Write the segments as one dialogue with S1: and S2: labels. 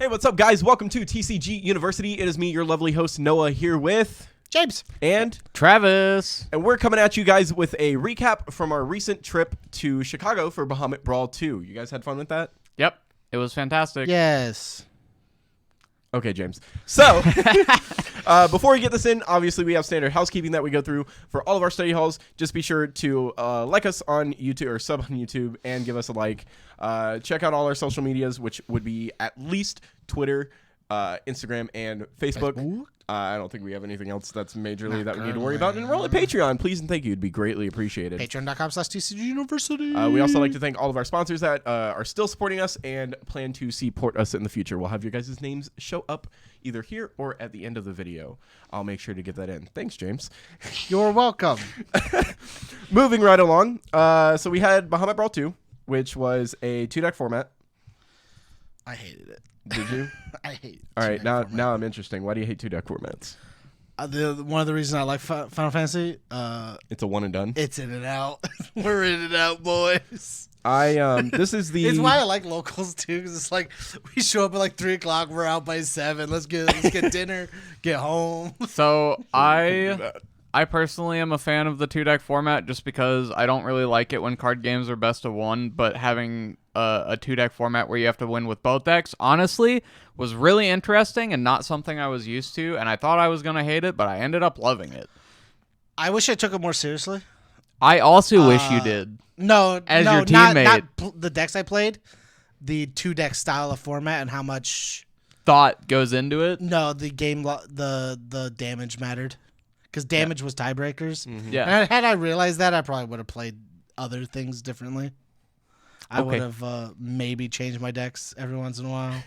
S1: Hey, what's up, guys? Welcome to TCG University. It is me, your lovely host, Noah, here with...
S2: James.
S1: And...
S3: Travis.
S1: And we're coming at you guys with a recap from our recent trip to Chicago for Bahamut Brawl 2. You guys had fun with that?
S3: Yep. It was fantastic.
S2: Yes.
S1: Okay, James. So, before we get this in, obviously we have standard housekeeping that we go through for all of our study halls. Just be sure to like us on YouTube or sub on YouTube and give us a like. Check out all our social medias, which would be at least Twitter, Instagram, and Facebook. I don't think we have anything else that's majorly that we need to worry about. Enroll at Patreon, please and thank you. It'd be greatly appreciated.
S2: Patreon.com/TCG University.
S1: We also like to thank all of our sponsors that are still supporting us and plan to support us in the future. We'll have your guys' names show up either here or at the end of the video. I'll make sure to get that in. Thanks, James.
S2: You're welcome.
S1: Moving right along. So we had Bahamut Brawl 2, which was a 2-deck format.
S2: I hated it.
S1: Did you?
S2: I hate it.
S1: All right, now I'm interesting. Why do you hate 2-deck formats?
S2: One of the reasons I like Final Fantasy,
S1: It's a one and done.
S2: it's in and out. We're in and out, boys.
S1: This is the...
S2: It's why I like locals too, because it's like we show up at like 3 o'clock, we're out by 7. Let's get dinner, get home.
S3: So I personally am a fan of the 2-deck format just because I don't really like it when card games are best of one, but having a 2-deck format where you have to win with both decks, honestly, was really interesting and not something I was used to, and I thought I was going to hate it, but I ended up loving it.
S2: I wish I took it more seriously.
S3: I also wish you did.
S2: No,
S3: As
S2: no,
S3: your teammate.
S2: not the decks I played, the 2-deck style of format and how much
S3: Thought goes into it.
S2: No, the game, the damage mattered. Because damage was tiebreakers.
S1: Mm-hmm.
S3: Yeah.
S2: And had I realized that, I probably would have played other things differently. I would have maybe changed my decks every once in a while,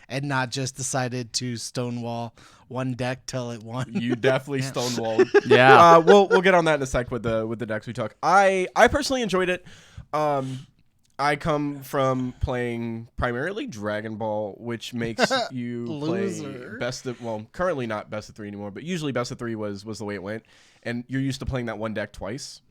S2: and not just decided to stonewall one deck till it won.
S1: You definitely stonewalled.
S3: Yeah.
S1: We'll get on that in a sec with the decks we took. I personally enjoyed it. I come from playing primarily Dragon Ball, which makes you play currently not best of 3 anymore, but usually best of 3 was the way it went. And you're used to playing that one deck twice.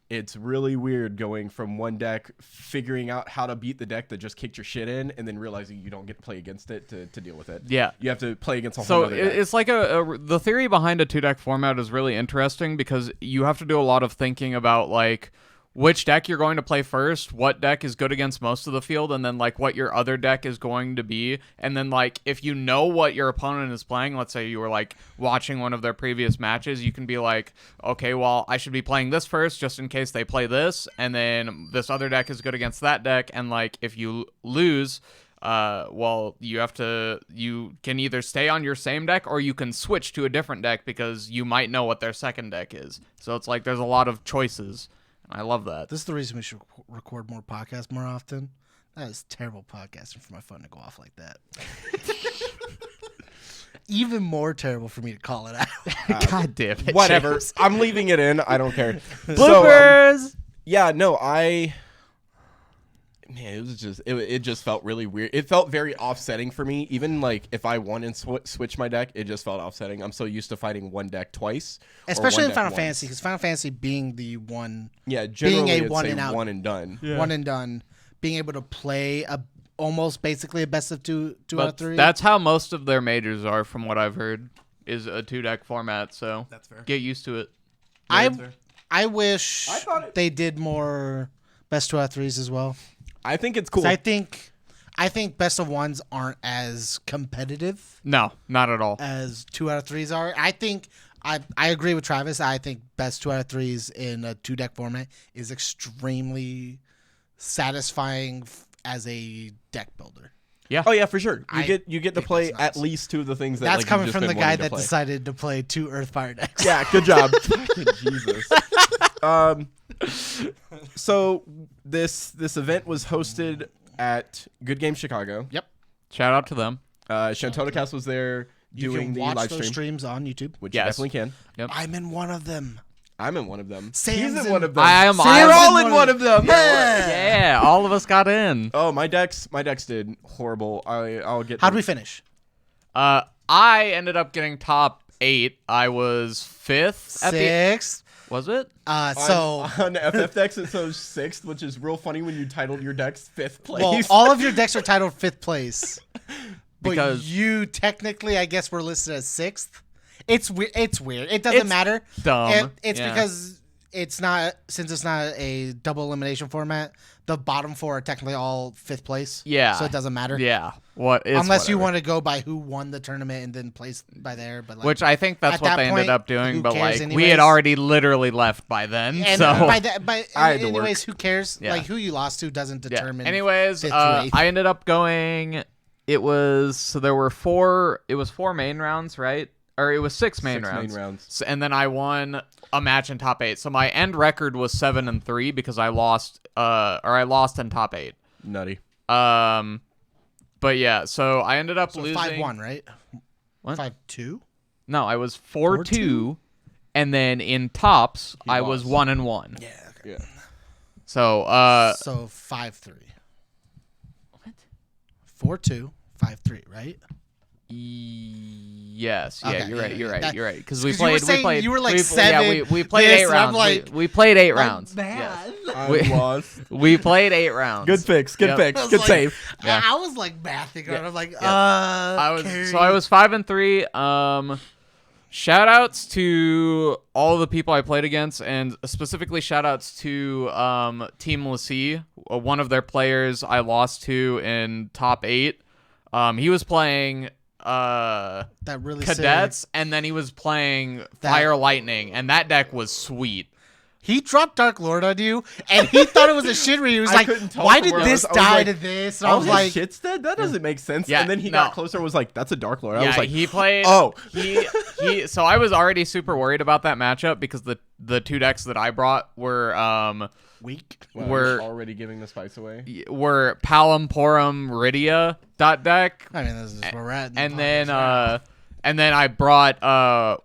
S1: It's really weird going from one deck, figuring out how to beat the deck that just kicked your shit in, and then realizing you don't get to play against it to deal with it.
S3: Yeah.
S1: You have to play against a whole other deck.
S3: It's like the theory behind a 2-deck format is really interesting because you have to do a lot of thinking about like which deck you're going to play first, what deck is good against most of the field, and then like what your other deck is going to be. And then like if you know what your opponent is playing, let's say you were like watching one of their previous matches, you can be like, okay, well, I should be playing this first just in case they play this, and then this other deck is good against that deck, and like if you lose, you can either stay on your same deck or you can switch to a different deck because you might know what their second deck is. So it's like there's a lot of choices. I love that.
S2: This is the reason we should record more podcasts more often. That is terrible podcasting for my phone to go off like that. Even more terrible for me to call it out.
S3: God damn it.
S1: Whatever.
S3: James.
S1: I'm leaving it in. I don't care.
S3: Bloopers!
S1: It just felt really weird. It felt very offsetting for me. Even like if I won and switch my deck, it just felt offsetting. I'm so used to fighting one deck twice,
S2: especially in Final Fantasy, because Final Fantasy being the one,
S1: generally
S2: being a
S1: it's
S2: one
S1: a
S2: and out,
S1: one and done,
S2: one and done, being able to play almost basically a best of two out of 3.
S3: That's how most of their majors are, from what I've heard, is a 2-deck format. So
S1: that's fair.
S3: Get used to it.
S2: I wish they did more best 2 out of 3s as well.
S1: I think it's cool.
S2: I think best of 1s aren't as competitive.
S3: No, not at all.
S2: As 2 out of 3s are. I think I agree with Travis. I think best 2 out of 3s in a 2-deck format is extremely satisfying as a deck builder.
S3: Yeah.
S1: Oh yeah, for sure. You get to play at least 2 of the things that
S2: that's
S1: like,
S2: coming
S1: you've
S2: from
S1: just
S2: the
S1: been
S2: guy
S1: wanting
S2: that
S1: to play.
S2: decided to play 2 Earthfire decks.
S1: Yeah, good job. Fucking Jesus. So this event was hosted at Good Game Chicago.
S2: Yep.
S3: Shout out to them.
S1: Shantotacast was there doing the live
S2: watch
S1: stream.
S2: those streams on YouTube.
S1: Which you definitely can.
S3: Yep.
S2: I'm in one of them.
S1: I'm in one of them.
S2: Sam's
S1: He's in
S2: in
S1: one of them.
S3: We're
S1: all in one of them.
S3: Yeah, all of us got in.
S1: Oh, my decks did horrible. I'll get.
S2: How'd we finish?
S3: I ended up getting top 8. I was 5th.
S2: 6th.
S3: Was it?
S1: On FFX it shows 6th, which is real funny when you titled your decks 5th place.
S2: Well, all of your decks are titled 5th place.
S3: Because
S2: but you technically, I guess, were listed as 6th. It's weird. It doesn't matter.
S3: Dumb.
S2: It's because it's not, since it's not a double elimination format, the bottom 4 are technically all 5th place.
S3: Yeah.
S2: So it doesn't matter.
S3: Yeah.
S2: Unless you want to go by who won the tournament and then place by there. But like,
S3: which I think that's what they ended up doing. But like, we had already literally left by then.
S2: And
S3: so
S2: anyways, who cares?
S3: Yeah.
S2: Like who you lost to doesn't determine.
S3: Anyways, I ended up going. It was there were 4. It was 4 main rounds, right? Or it was 6 main rounds. So, and then I won a match in top 8. So my end record was 7-3 because I lost. I lost in top 8.
S1: Nutty.
S3: But yeah, so I ended up losing
S2: 5-1, right?
S3: What?
S2: 5-2?
S3: No, I was 4-2, and then in tops I was 1-1.
S2: Yeah. Okay.
S1: Yeah.
S2: So 5-3.
S3: What?
S2: 4-2, 5-3, right?
S3: Yes. Yeah,
S2: Okay,
S3: you're right. You're
S2: that-
S3: right. You're right. Because we
S2: you were
S3: played.
S2: saying you were like
S3: we,
S2: 7.
S3: Yeah, we played
S2: this,
S3: 8
S2: and I'm
S3: rounds.
S2: like,
S3: we played 8 rounds.
S2: Man.
S3: We-
S1: I lost.
S3: We played 8 rounds.
S1: Good fix. Good
S3: Yep.
S1: fix. Good save.
S3: Yeah.
S2: I was like mathing on it. I'm like,
S3: I was 5-3. Shout outs to all the people I played against, and specifically shout outs to Team Lassie, one of their players I lost to in top 8. He was playing
S2: that really
S3: Cadets, and then he was playing Fire Lightning, and that deck was sweet.
S2: He dropped Dark Lord on you, and he thought it was a Shinra. He was like, why did this die to this? And I was like,
S1: shit's dead? That doesn't make sense.
S3: Yeah,
S1: and then he got closer and was like, that's a Dark Lord. I was like,
S3: he played.
S1: Oh.
S3: he. So I was already super worried about that matchup because the 2 decks that I brought were
S2: weak.
S1: Well,
S3: we're
S1: you're already giving the spice away.
S3: were Palamporum Rydia deck.
S2: I mean, this is where we're at.
S3: And then I brought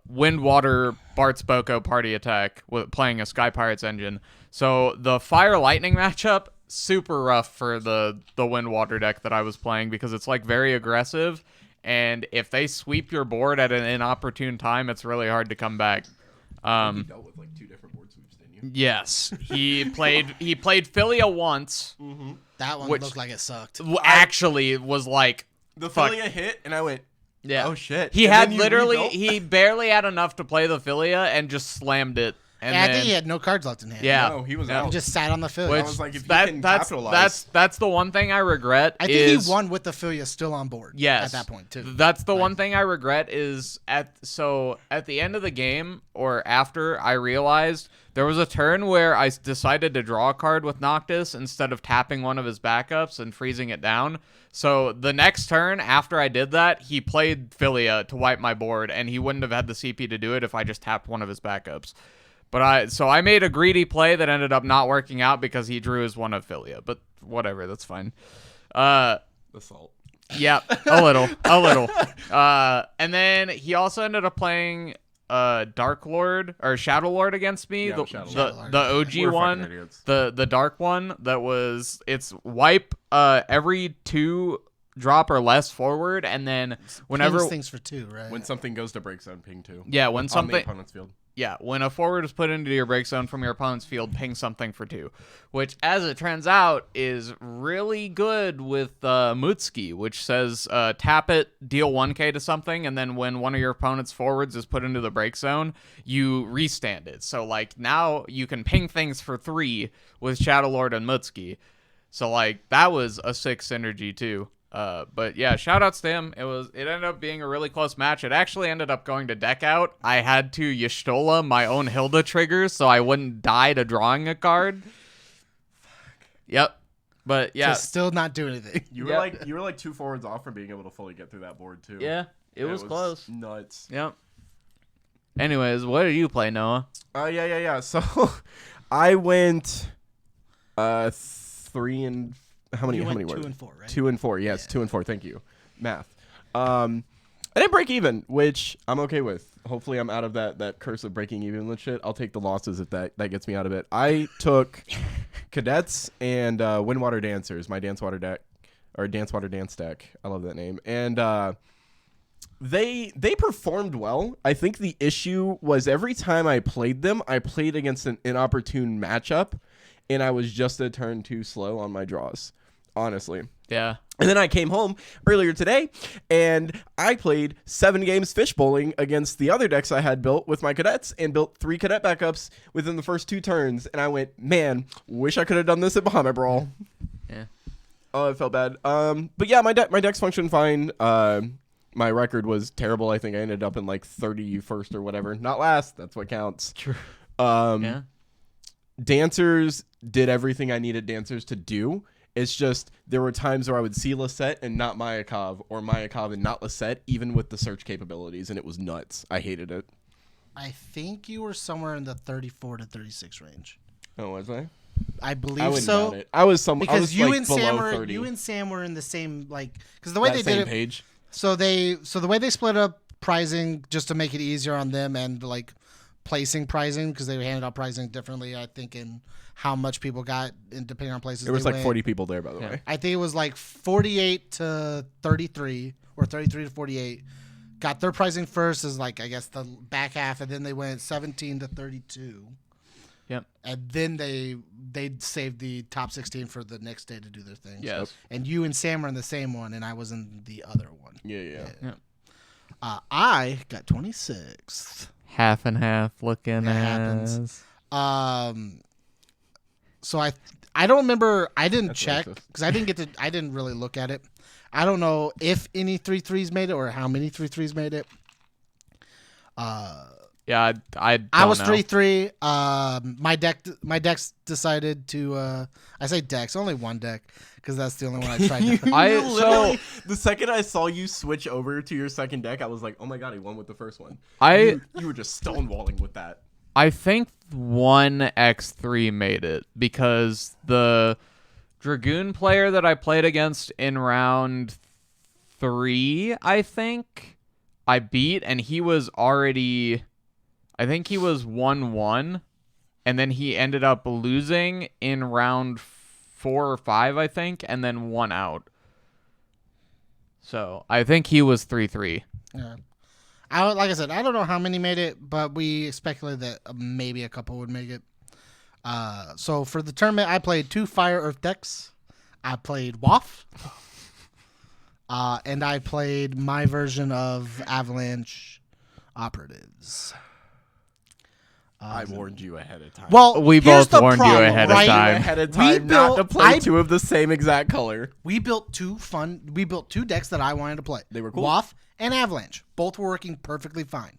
S3: Windwater Bart's Boko Party Attack with playing a Sky Pirates engine. So the Fire Lightning matchup, super rough for the Windwater deck that I was playing because it's like very aggressive, and if they sweep your board at an inopportune time, it's really hard to come back.
S1: He dealt with like 2 different board sweeps, didn't you?
S3: Yes, he played Philia once.
S1: Mm-hmm.
S2: That one looked like it sucked.
S3: Actually, was like
S1: the Philia hit, and I went,
S3: yeah.
S1: Oh shit!
S3: He
S1: And
S3: had
S1: then you
S3: literally,
S1: rebuilt?
S3: he barely had enough to play the Philia and just slammed it. And
S2: I
S3: then,
S2: think he had no cards left in hand.
S3: yeah,
S1: No, he was
S3: Yeah.
S1: out.
S2: He just sat on the field.
S3: Which,
S1: I was like, if you can capitalize.
S3: that's the one thing I regret.
S2: I think
S3: is,
S2: he won with the Filia still on board.
S3: Yes,
S2: At that point too.
S3: That's the one thing I regret is at the end of the game or after I realized there was a turn where I decided to draw a card with Noctis instead of tapping one of his backups and freezing it down. So the next turn after I did that, he played Philia to wipe my board, and he wouldn't have had the CP to do it if I just tapped one of his backups. But I made a greedy play that ended up not working out because he drew his one of Philia. But whatever, that's fine.
S1: The salt.
S3: Yeah, a little. And then he also ended up playing Dark Lord or Shadow Lord against me.
S1: Yeah,
S3: the OG
S1: We're
S3: one,
S1: fucking idiots.
S3: the dark one that was it's wipe every 2 drop or less forward, and then whenever
S2: Pings things for 2, right?
S1: When something goes to break zone, ping 2.
S3: yeah when
S1: On the
S3: something
S1: opponent's field.
S3: yeah when a forward is put into your break zone from your opponent's field, ping something for 2, which as it turns out is really good with Mutsuki, which says tap it, deal 1k to something, and then when one of your opponent's forwards is put into the break zone, you restand it. So like now you can ping things for 3 with Shadow Lord and Mutsuki. So like that was a sick synergy too. But yeah, shout outs to him. It ended up being a really close match. It actually ended up going to deck out. I had to Y'shtola my own Hilda triggers so I wouldn't die to drawing a card. Yep. But yeah.
S2: To still not do anything.
S1: You were like 2 forwards off from being able to fully get through that board too.
S3: Yeah, it was close.
S1: Nuts.
S3: Yep. Anyways, what did you play, Noah?
S1: Yeah. So I went 3 and how many were
S2: 2
S1: it?
S2: and 4, right?
S1: 2 and 4. Yes, 2 and 4. Thank you. Math. I didn't break even, which I'm okay with. Hopefully I'm out of that curse of breaking even with shit. I'll take the losses if that gets me out of it. I took Cadets and Windwater Dancers, my Dance Water deck, or Dance Water Dance deck. I love that name. And They performed well. I think the issue was every time I played them, I played against an inopportune matchup, and I was just a turn too slow on my draws, honestly.
S3: Yeah.
S1: And then I came home earlier today, and I played 7 games fish bowling against the other decks I had built with my cadets, and built 3 cadet backups within the first 2 turns. And I went, man, wish I could have done this at Bahamut Brawl.
S3: Yeah.
S1: Oh, it felt bad. But yeah, my decks functioned fine. My record was terrible. I think I ended up in like 31st or whatever. Not last. That's what counts.
S3: True.
S1: Yeah. Dancers did everything I needed dancers to do. It's just there were times where I would see Lisette and not Mayakov, or Mayakov and not Lisette, even with the search capabilities, and it was nuts. I hated it.
S2: I think you were somewhere in the 34 to 36 range.
S1: Oh, was I?
S2: I believe
S1: I wouldn't
S2: so.
S1: doubt it. I was some
S2: Because
S1: I was
S2: you
S1: like
S2: and
S1: below
S2: Sam were
S1: 30.
S2: you and Sam were in the same because the way
S1: That
S2: they
S1: same
S2: did it.
S1: page.
S2: So the way they split up pricing just to make it easier on them and like placing pricing, because they handed out pricing differently, I think, in how much people got and depending on places.
S1: There was
S2: they
S1: like
S2: went.
S1: 40 people there, by the way.
S2: I think it was like 48 to 33 or 33 to 48. Got their pricing first as like, I guess, the back half, and then they went 17 to 32.
S3: Yep.
S2: And then they saved the top 16 for the next day to do their thing.
S3: Yes.
S2: And you and Sam were in the same one, and I was in the other one.
S1: Yeah.
S2: I got 26th.
S3: Half and half looking
S2: That
S3: as.
S2: happens. So I don't remember. I didn't
S1: That's
S2: check
S1: racist.
S2: because I didn't really look at it. I don't know if any 3-3s made it or how many 3-3s made it.
S3: Yeah, I
S2: was
S3: know.
S2: 3-3. My decks decided to. I say decks, only one deck because that's the only one I tried.
S1: Literally, the second I saw you switch over to your second deck, I was like, oh my god, he won with the first one. You were just stonewalling with that.
S3: I think 1x3 made it because the Dragoon player that I played against in round 3, I think, I beat, and he was already, I think he was 1-1, and then he ended up losing in round 4 or 5, I think, and then 1 out. So I think he was 3-3.
S2: Yeah. Like I said, I don't know how many made it, but we speculated that maybe a couple would make it. So for the tournament, I played 2 Fire Earth decks. I played WAF. And I played my version of Avalanche Operatives.
S1: I warned you ahead of time.
S2: Well,
S3: We
S2: here's
S3: both
S2: the
S3: warned you
S2: problem,
S3: ahead of
S2: right?
S3: time.
S1: ahead of time not to play 2 of the same exact color.
S2: We built 2 decks that I wanted to play.
S1: They were cool.
S2: WAF and Avalanche. Both were working perfectly fine.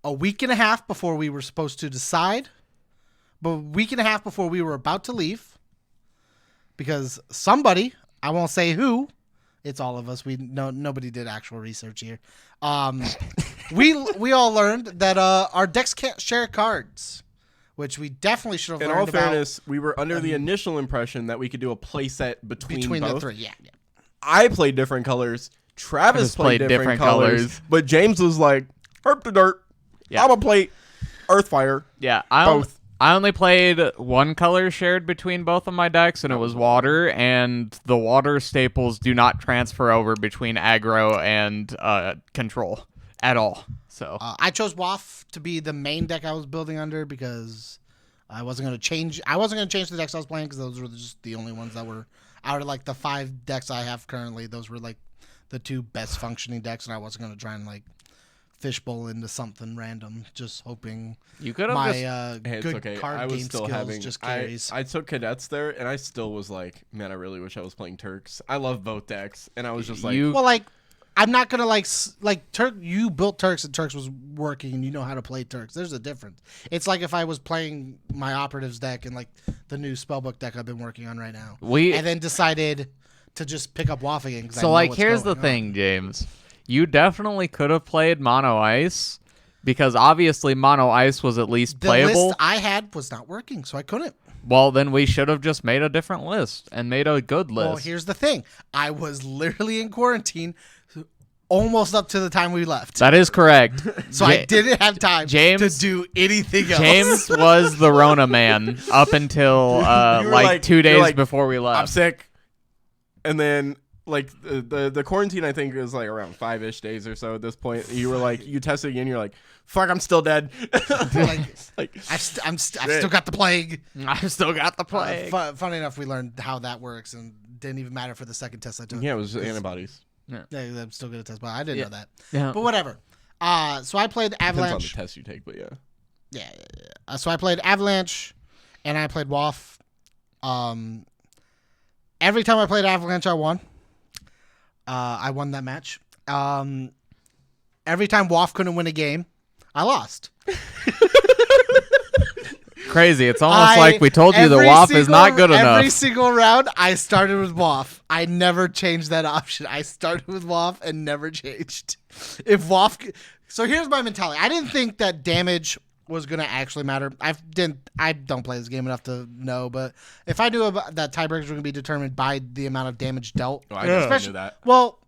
S2: A week and a half before we were supposed to decide, but a week and a half before we were about to leave, because somebody, I won't say who, it's all of us. Nobody did actual research here. We all learned that our decks can't share cards, which we definitely should have
S1: In
S2: learned
S1: all
S2: about.
S1: fairness, we were under the initial impression that we could do a play set between both.
S2: the 3. Yeah.
S1: I played different colors. Travis played different colors. But James was like, herp the dirt.
S3: Yeah.
S1: I'm going to play Earthfire.
S3: Yeah,
S1: Both.
S3: I only played one color shared between both of my decks, and it was water, and the water staples do not transfer over between aggro and control at all. So
S2: I chose WAF to be the main deck I was building under because I wasn't going to change the decks I was playing because those were just the only ones that were out of like the 5 decks I have currently. Those were like the 2 best functioning decks, and I wasn't going to try and like fishbowl into something random, just hoping
S3: you could have
S2: my
S1: Hey,
S2: good
S1: okay.
S2: card
S1: I was
S2: game
S1: still
S2: skills
S1: having,
S2: just carries.
S1: I took cadets there, and I still was like, man, I really wish I was playing Turks. I love both decks, and I was just like,
S2: well, like, I'm not gonna like Turk. You built Turks, and Turks was working, and you know how to play Turks. There's a difference. It's like if I was playing my operatives deck and like the new spellbook deck I've been working on right now, and then decided to just pick up WAF again.
S3: So like, here's the thing, James. You definitely could have played Mono Ice because obviously Mono Ice was at least playable.
S2: The list I had was not working, so I couldn't.
S3: Well, then we should have just made a different list and made a good list.
S2: Well, here's the thing. I was literally in quarantine almost up to the time we left.
S3: That is correct.
S2: So I didn't have time to do anything else.
S3: James was the Rona man up until like 2 days before we left.
S1: I'm sick. And then like the quarantine, I think, is like around 5-ish days or so at this point. You were like, you tested again, you're like, fuck, I'm still dead.
S2: I've still got the plague.
S3: I've still got the plague.
S2: Funny enough, we learned how that works, and didn't even matter for the second test I took.
S1: Yeah, it was antibodies.
S2: Yeah, I'm still gonna test, but I didn't know that.
S3: Yeah.
S2: But whatever. So I played Avalanche.
S1: Depends on the test you take, but yeah.
S2: Yeah. So I played Avalanche, and I played WAF. Every time I played Avalanche, I won. I won that match. Every time WAF couldn't win a game, I lost.
S3: Crazy. It's almost like we told you the WAF is not good enough.
S2: Every single round, I started with WAF. I never changed that option. I started with WAF and never changed. If WAF... So here's my mentality. I didn't think that damage was going to actually matter. I don't play this game enough to know, but if I knew that tiebreakers were going to be determined by the amount of damage dealt...
S1: Oh, I definitely knew that.
S2: Well,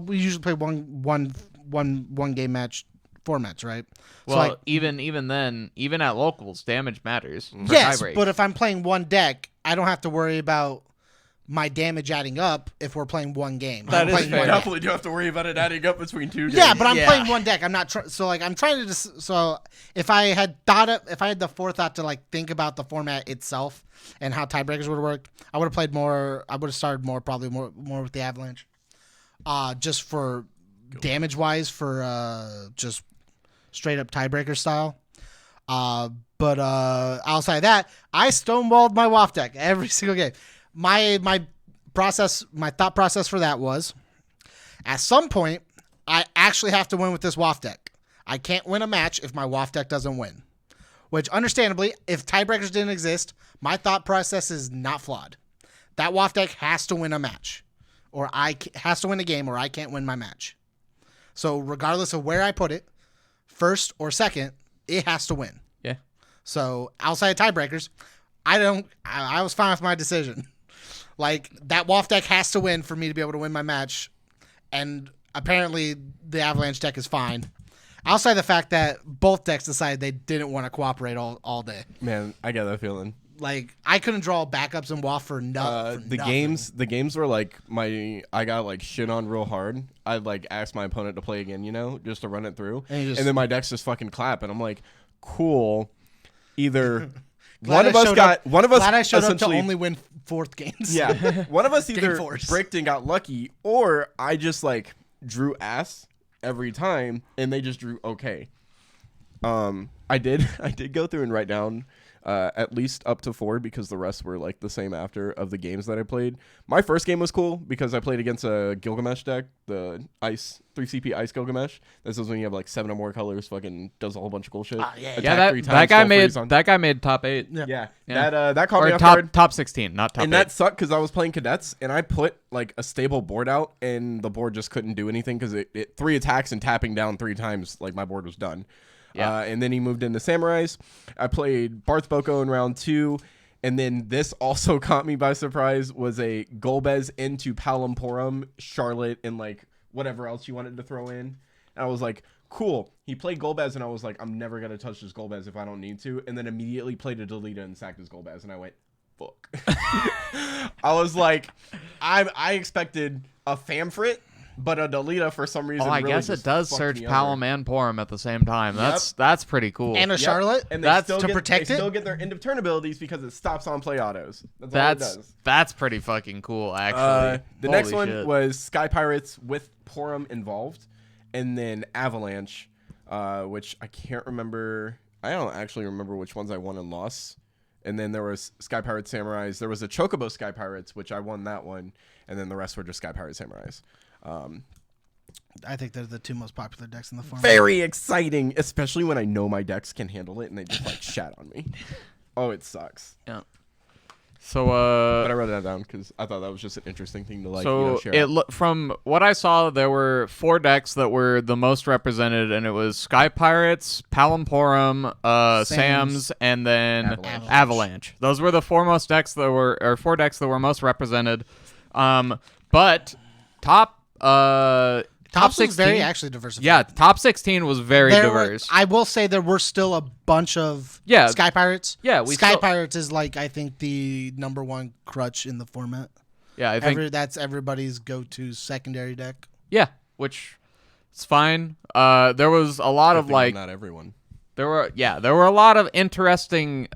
S2: we usually play one game match formats, right?
S3: Well, so even then, even at locals, damage matters.
S2: Yes, but if I'm playing one deck, I don't have to worry about my damage adding up if we're playing one game.
S1: That is fair. You definitely do have to worry about it adding up between two games.
S2: Yeah, but I'm playing one deck. I'm not I'm trying to so if I had the forethought to like think about the format itself and how tiebreakers would have worked, I would have played more. I would have started probably more with the Avalanche. Just for damage wise, for just straight up tiebreaker style. But outside of that, I stonewalled my WAF deck every single game. My thought process for that was, at some point, I actually have to win with this WAF deck. I can't win a match if my WAF deck doesn't win. Which, understandably, if tiebreakers didn't exist, my thought process is not flawed. That WAF deck has to win a match. Or has to win a game, or I can't win my match. So regardless of where I put it, first or second, it has to win.
S3: Yeah.
S2: So outside of tiebreakers, I was fine with my decision. Like, that WAF deck has to win for me to be able to win my match. And apparently the Avalanche deck is fine. Outside the fact that both decks decided they didn't want to cooperate all day.
S1: Man, I get that feeling.
S2: Like, I couldn't draw backups in WAF for nothing.
S1: The games were like I got like shit on real hard. I'd like ask my opponent to play again, just to run it through. And then my decks just fucking clap, and I'm like, cool. Either one of us
S2: glad I showed up to only win fourth games.
S1: Yeah. One of us either bricked and got lucky, or I just like drew ass every time and they just drew okay. I did go through and write down at least up to 4 because the rest were like the same after of the games that I played. My first game was cool because I played against a Gilgamesh deck, the Ice 3CP Ice Gilgamesh. This is when you have like 7 or more colors, fucking does a whole bunch of cool shit.
S3: That guy made top 8.
S1: Yeah. That caught me off guard.
S3: Top 16, not top 8.
S1: And that sucked because I was playing cadets and I put like a stable board out and the board just couldn't do anything because it 3 attacks and tapping down 3 times, like my board was done. Yeah. And then he moved into Samurais. I played Barth Boko in round 2. And then this also caught me by surprise, was a Golbez into Palamporum, Charlotte, and like whatever else you wanted to throw in. And I was like, cool. He played Golbez, and I was like, I'm never going to touch this Golbez if I don't need to. And then immediately played a Delita and sacked his Golbez. And I went, fuck. I was like, I expected a Famfrit. But a Delita for some reason.
S3: Oh, I guess it does search Palam and Porum at the same time. That's pretty cool.
S2: And a Charlotte,
S1: and
S2: that's to protect it.
S1: They still get their end of turn abilities because it stops on play autos. That's all it does.
S3: That's pretty fucking cool, actually.
S1: The next one was Sky Pirates with Porum involved, and then Avalanche, which I can't remember. I don't actually remember which ones I won and lost. And then there was Sky Pirates Samurais. There was a Chocobo Sky Pirates, which I won that one, and then the rest were just Sky Pirates Samurais.
S2: I think they're the 2 most popular decks in the format.
S1: Very exciting, especially when I know my decks can handle it and they just like shat on me. Oh, it sucks.
S3: Yeah. So,
S1: but I wrote that down because I thought that was just an interesting thing to like.
S3: Share. From what I saw, there were 4 decks that were the most represented, and it was Sky Pirates, Palamporum, Sams, and then Avalanche. Those were the 4 decks that were most represented. But top 16
S2: was very actually diversified.
S3: Yeah, top 16 was very diverse.
S2: I will say there were still a bunch of Sky Pirates.
S3: Yeah,
S2: Sky Pirates is like I think the #1 crutch in the format.
S3: Yeah, I think
S2: that's everybody's go-to secondary deck.
S3: yeah, which it's fine. There was a lot of like
S1: not everyone.
S3: there were a lot of interesting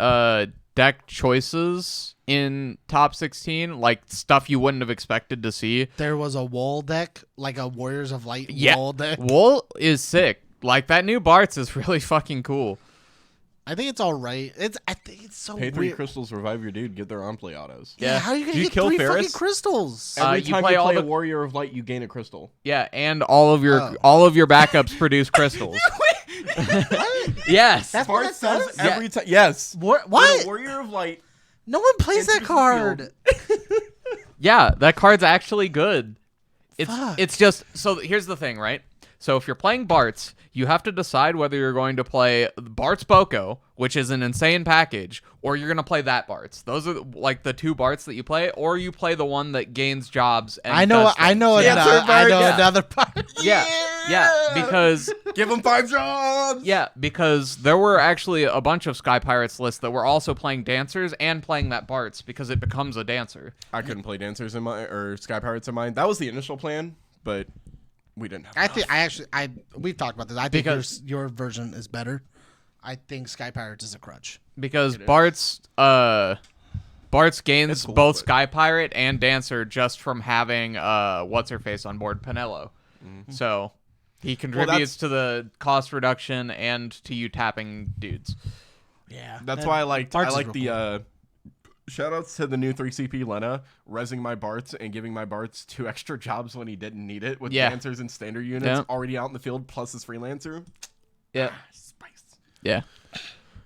S3: deck choices in top 16, like stuff you wouldn't have expected to see.
S2: There was a wall deck, like a Warriors of Light wall deck.
S3: Wool is sick. Like that new Bart's is really fucking cool.
S2: I think it's all right. I think it's so
S1: Pay 3
S2: weird.
S1: crystals, revive your dude, get their on play autos.
S2: Yeah, how are you gonna
S1: Do you
S2: get
S1: kill
S2: 3
S1: Ferris?
S2: fucking crystals?
S1: Every
S3: you
S1: time
S3: play
S1: you
S3: all
S1: play
S3: the-
S1: a Warrior of Light, you gain a crystal.
S3: Yeah, and all of your backups produce crystals. Yes.
S2: That's what
S1: Bart
S2: that
S1: says
S2: does?
S1: every time. Yes.
S2: What?
S1: When a Warrior of Light.
S2: No one plays that
S1: Enters the
S2: card.
S3: Yeah, that card's actually good.
S2: Fuck.
S3: It's just so here's the thing, right? So if you're playing Bart's, you have to decide whether you're going to play Bart's Boko, which is an insane package, or you're going to play that Bart's. Those are like the 2 Bart's that you play, or you play the one that gains jobs. And
S2: I know another part.
S3: Yeah, because
S1: Give him 5 jobs.
S3: because there were actually a bunch of Sky Pirates lists that were also playing dancers and playing that Bart's because it becomes a dancer.
S1: I couldn't play dancers in my or Sky Pirates in mine. That was the initial plan, but we didn't have.
S2: We've talked about this. I think
S3: Because-
S2: your version is better. I think Sky Pirates is a crutch.
S3: Because Bart's gains
S1: cool,
S3: both
S1: but-
S3: Sky Pirate and Dancer just from having what's her face on board, Pinello. So he contributes to the cost reduction and to you tapping dudes.
S2: Yeah,
S1: That's why I liked
S2: Bart's is real
S1: the shoutouts to the new 3CP Lena, rezzing my Barts and giving my Barts 2 extra jobs when he didn't need it with dancers and standard units already out in the field plus his freelancer.
S3: Yeah.
S1: Spice.
S3: Yeah.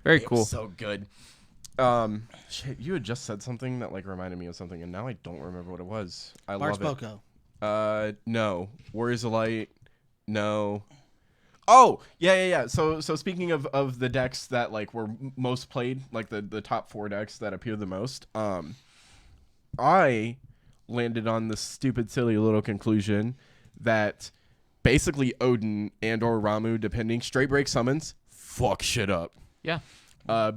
S3: Very cool.
S1: So good. Shit, you had just said something that like reminded me of something, and now I don't remember what it was. I
S2: Bart's
S1: love it.
S2: Boko.
S1: No. Warriors of Light. No. Oh, yeah. So speaking of the decks that like were most played, like the top 4 decks that appear the most, I landed on the stupid, silly little conclusion that basically Odin and or Ramu, depending, straight break summons, fuck shit up.
S3: Yeah.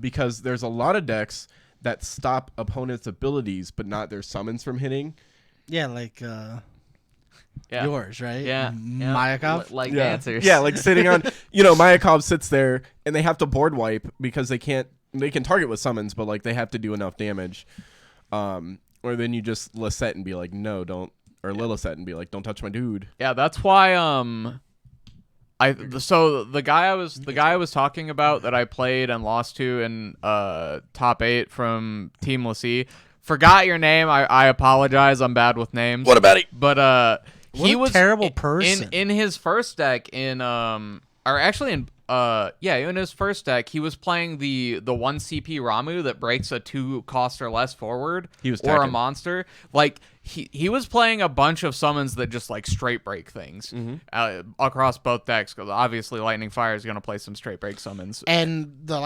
S1: Because there's a lot of decks that stop opponents' abilities, but not their summons from hitting.
S2: Yeah, like yours, right?
S3: Yeah.
S2: Mayakov.
S3: Like
S1: Yeah.
S3: dancers.
S1: Yeah, like sitting on, Mayakov sits there and they have to board wipe because they can target with summons, but like they have to do enough damage. Or then you just Lisette and be like, no, don't, or Lilithette and be like, don't touch my dude.
S3: Yeah, that's why so the guy I was talking about that I played and lost to in top 8 from Team Lassie. Forgot your name. I apologize. I'm bad with names.
S1: What about it?
S3: But he was
S2: terrible person.
S3: in his first deck in in his first deck he was playing the 1 CP Ramu that breaks a 2 cost or less forward.
S1: He was
S3: or a
S1: teching.
S3: monster. Like he was playing a bunch of summons that just like straight break things across both decks, because obviously Lightning Fire is gonna play some straight break summons.
S2: And the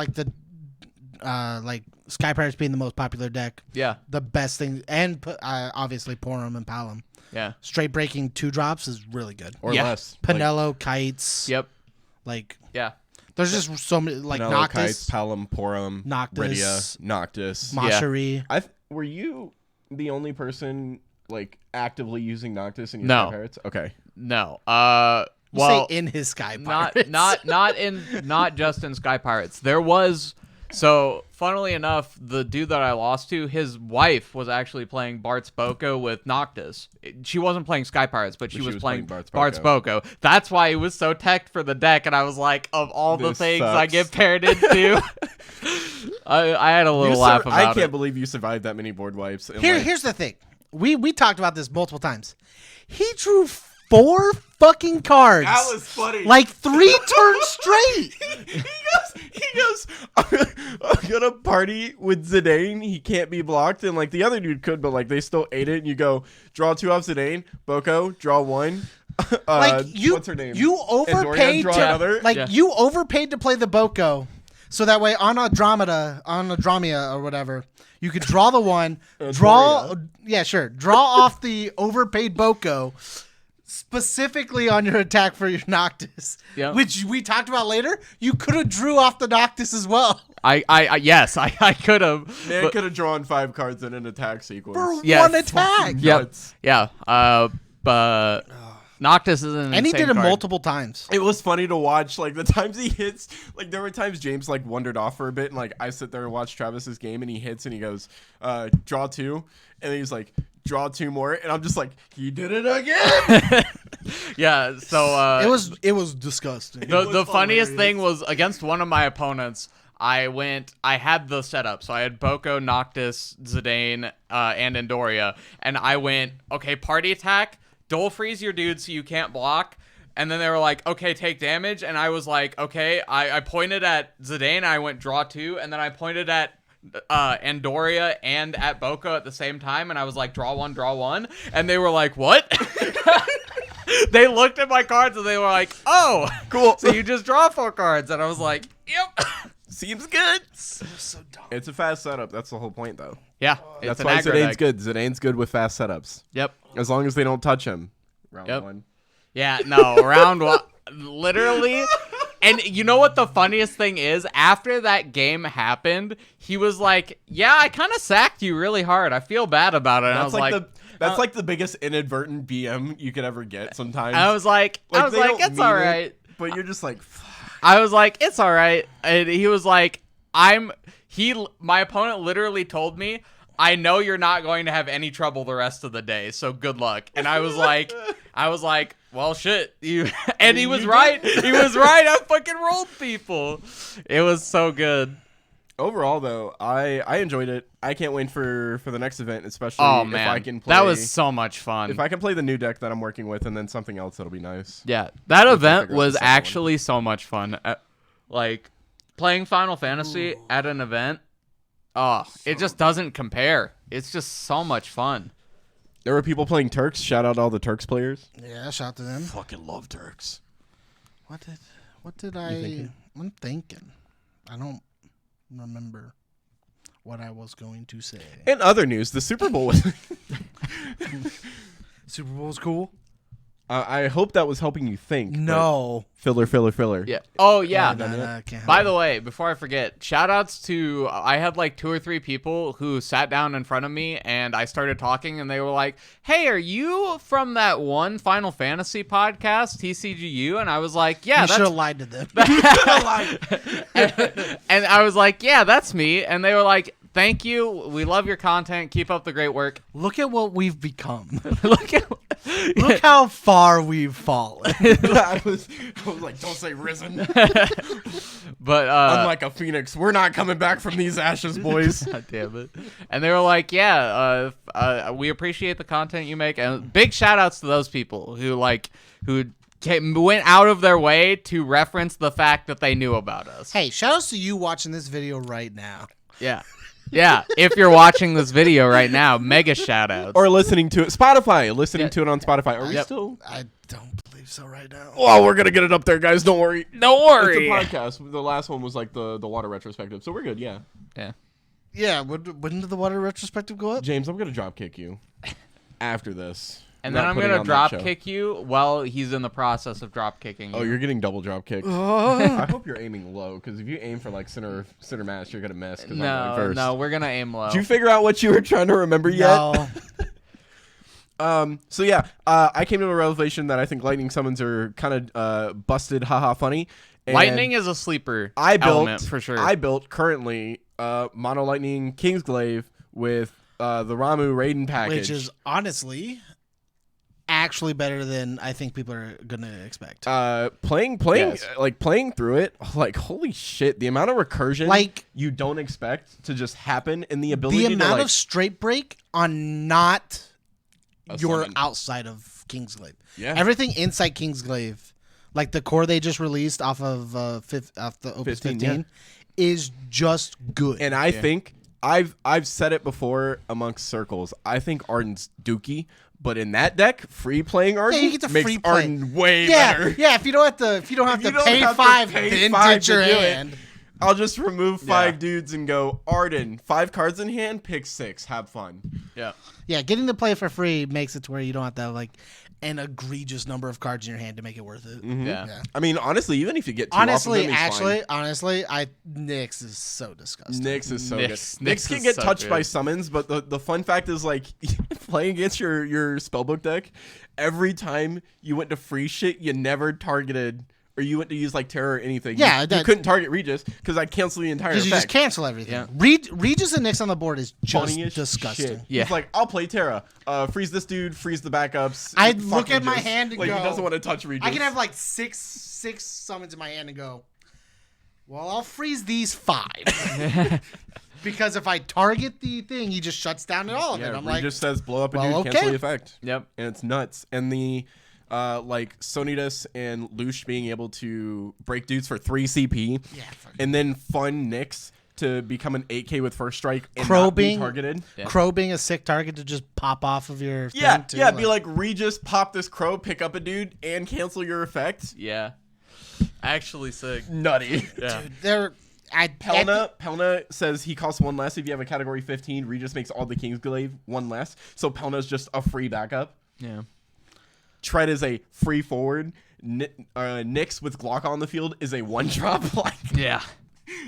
S2: Sky Pirates being the most popular deck.
S3: Yeah,
S2: The best thing, and obviously Porum and Palom.
S3: yeah,
S2: Straight breaking 2 drops is really good.
S1: Or
S3: Yeah.
S1: less. Like,
S2: Pinello, Kites.
S3: yep,
S2: Like
S3: yeah.
S2: there's just so many, like
S1: Pinello,
S2: Noctis,
S1: Kites, Palom, Porum,
S2: Noctis,
S1: Rydia, Noctis.
S2: Mashari.
S1: Were you the only person like actively using Noctis in your
S3: No.
S1: Sky Pirates? Okay.
S3: No,
S2: You
S3: well,
S2: say in his Sky
S3: not
S2: Pirates.
S3: not just in Sky Pirates. There was, so funnily enough, the dude that I lost to, his wife was actually playing Bart's Boko with Noctis. She wasn't playing Sky Pirates, but she was playing Bart's Boko. That's why he was so teched for the deck, and I was like, of all the
S1: This
S3: things I
S1: sucks.
S3: get paired into, I had a little laugh about
S1: I can't
S3: it.
S1: believe you survived that many board wipes. And
S2: Here's the thing. We talked about this multiple times. He drew 4 fucking cards.
S1: that was funny.
S2: Like 3 turns straight.
S1: he goes, I'm gonna party with Zidane. He can't be blocked, and like the other dude could, but like they still ate it. And you go draw 2 off Zidane, Boko, draw 1.
S2: Like
S1: what's her name?
S2: You
S1: Dorian,
S2: overpaid
S1: draw
S2: to
S1: another.
S2: like
S3: Yeah.
S2: you overpaid to play the Boko, so that way on Andromeda or whatever, you could draw the 1, draw
S1: Doria.
S2: yeah sure, draw off the overpaid Boko, specifically on your attack for your Noctis,
S3: Yep.
S2: which we talked about later, you could have drew off the Noctis as well.
S3: Yes, I could have.
S1: Man could have drawn 5 cards in an attack sequence.
S2: For
S3: Yes.
S2: one attack.
S3: Yep. Yeah. But Noctis is an
S2: And he
S3: insane
S2: did it
S3: card.
S2: multiple times.
S1: It was funny to watch, like, the times he hits. Like, there were times James, like, wandered off for a bit, and, like, I sit there and watch Travis's game, and he hits, and he goes, draw 2. And then he's like, draw 2 more. And I'm just like, he did it again.
S3: Yeah, so
S2: It was disgusting.
S3: the funniest thing was against one of my opponents. I had the setup. So I had Boko, Noctis, Zidane, and Endoria. And I went, okay, party attack, Dole freeze your dude so you can't block. And then they were like, okay, take damage. And I was like, okay, I pointed at Zidane, I went draw 2. And then I pointed at Endoria and at Boko at the same time. And I was like, draw 1. And they were like, what? They looked at my cards and they were like, oh,
S1: Cool.
S3: so you just draw 4 cards. And I was like, yep.
S1: Seems good.
S2: So dumb.
S1: It's a fast setup. That's the whole point, though.
S3: Yeah,
S1: That's
S3: it's
S1: why
S3: an aggro
S1: Zidane's
S3: deck.
S1: good. Zidane's good with fast setups.
S3: Yep.
S1: As long as they don't touch him. Round
S3: Yep.
S1: 1.
S3: Yeah, no, round 1. Literally. And you know what the funniest thing is? After that game happened, he was like, yeah, I kind of sacked you really hard. I feel bad about it. And I was like,
S1: That's like the biggest inadvertent BM you could ever get sometimes.
S3: I was like,
S1: they don't
S3: it's
S1: mean
S3: all
S1: it,
S3: right.
S1: But you're just like,
S3: I was like, it's all right. And he was like, my opponent literally told me, I know you're not going to have any trouble the rest of the day, so good luck. And I was like, well, shit. And he was right. He was right. I fucking rolled people. It was so good.
S1: overall, though, I enjoyed it. I can't wait for the next event, especially
S3: Oh,
S1: if I
S3: man.
S1: can play.
S3: That was so much fun.
S1: If I can play the new deck that I'm working with and then something else, that'll be nice.
S3: Yeah, that event
S1: figure out
S3: was
S1: the second one.
S3: actually so much fun. Like, playing Final Fantasy at an event, it just doesn't compare. It's just so much fun.
S1: There were people playing Turks. Shout out to all the Turks players.
S2: Yeah, shout to them.
S1: Fucking love Turks.
S2: What did I'm thinking. I don't remember what I was going to say.
S1: In other news, the Super Bowl was...
S2: Super Bowl's cool.
S1: I hope that was helping you think.
S2: No.
S1: Filler.
S3: Yeah. Oh, yeah.
S2: No, can't
S3: By
S2: help
S3: the way, before I forget, shout outs to, I had like 2 or 3 people who sat down in front of me and I started talking and they were like, hey, are you from that one Final Fantasy podcast, TCGU? And I was like, yeah,
S2: You
S3: that's...
S2: should have lied to them.
S3: and I was like, yeah, that's me. And they were like, thank you. We love your content. Keep up the great work.
S2: Look at what we've become.
S3: Look
S2: how far we've fallen.
S1: I was like, don't say risen.
S3: But
S1: Unlike a phoenix, we're not coming back from these ashes, boys.
S3: God damn it. And they were like, yeah, we appreciate the content you make. And big shout outs to those people who went out of their way to reference the fact that they knew about us.
S2: Hey, shout outs to you watching this video right now.
S3: Yeah. Yeah, if you're watching this video right now, mega shout outs.
S1: Or listening to it. Spotify. Listening to it on Spotify. Are we still?
S2: I don't believe so right now.
S1: Oh, we're going to get it up there, guys. Don't worry.
S3: Don't worry.
S1: It's a podcast. The last one was like the water retrospective. So we're good, yeah.
S3: Yeah.
S2: Yeah, when did the water retrospective go up?
S1: James, I'm going to drop kick you after this.
S3: And
S1: Not
S3: then I'm
S1: putting
S3: going to
S1: on that
S3: drop
S1: show.
S3: kick you while he's in the process of drop kicking you.
S1: Oh, you're getting double drop kicked. I hope you're aiming low, because if you aim for like center mass, you're going to miss. 'Cause I'm going first.
S3: No, we're going to aim low.
S1: Did you figure out what you were trying to remember yet?
S2: No.
S1: So yeah, I came to a revelation that I think lightning summons are kind of busted, haha, funny. And
S3: Lightning is a sleeper element for sure.
S1: I built currently mono lightning Kingsglaive with the Ramu Raiden package,
S2: Which is honestly actually better than I think people are gonna expect.
S1: playing
S3: Yes.
S1: like playing through it, like holy shit, the amount of recursion
S2: Like
S1: you don't expect to just happen, and the ability
S2: the amount
S1: to, like,
S2: of straight break on not
S1: a
S2: your
S1: summon.
S2: outside of Kingsglaive.
S1: Yeah.
S2: Everything inside Kingsglaive, like the core they just released off of off the Opus 15 is just good.
S1: And I think I've said it before amongst circles. I think Arden's dookie, but in that deck, free playing Arden
S2: you get to
S1: makes
S2: free play.
S1: Arden way
S2: yeah,
S1: better.
S2: yeah. If you don't have to, pay
S1: don't have to
S2: five,
S1: pay
S2: then
S1: five
S2: ditch your
S1: to do it.
S2: hand.
S1: I'll just remove 5 dudes and go, Arden, 5 cards in hand, pick 6, have fun.
S3: Yeah.
S2: Yeah, getting to play for free makes it to where you don't have to have like an egregious number of cards in your hand to make it worth it.
S1: Mm-hmm.
S3: Yeah.
S1: I mean, honestly, even if you get 2 off of them,
S2: honestly, Nyx is so disgusting.
S1: Nyx is so good.
S3: Nyx
S1: can
S3: is
S1: get
S3: so
S1: touched
S3: good.
S1: by summons, but the fun fact is, like, playing against your spellbook deck, every time you went to free shit, you never targeted, or you went to use, like, Terror or anything.
S2: Yeah,
S1: you couldn't target Regis, because I'd cancel the entire effect.
S2: Because you just cancel everything.
S3: Yeah.
S2: Regis and Nyx on the board is just
S1: Funniest
S2: disgusting.
S1: shit.
S3: Yeah.
S1: He's like, I'll play Terra. Freeze this dude, freeze the backups.
S2: I'd
S1: fuck
S2: look at my
S1: Regis.
S2: hand and
S1: like,
S2: go...
S1: he doesn't want to touch Regis.
S2: I can have like six summons in my hand and go, well, I'll freeze these 5. Because if I target the thing, he just shuts down all of it. I'm
S1: Regis says blow up a
S2: well,
S1: dude, cancel
S2: okay.
S1: the effect.
S3: Yep.
S1: And it's nuts. And the like Sonidas and Lush being able to break dudes for 3 CP, and then fun Nyx to become an 8K with first strike and not be targeted.
S2: Yeah. Crow being a sick target to just pop off of your thing too,
S1: be like Regis, pop this Crow, pick up a dude, and cancel your effect.
S3: Yeah. Actually sick.
S1: Nutty.
S3: Yeah.
S2: Dude,
S1: Pelna says he costs 1 less if you have a category 15. Regis makes all the Kingsglaive 1 less. So Pelna's just a free backup.
S3: Yeah.
S1: Tread is a free forward. Nyx with Glock on the field is a 1-drop. Like,
S3: Yeah.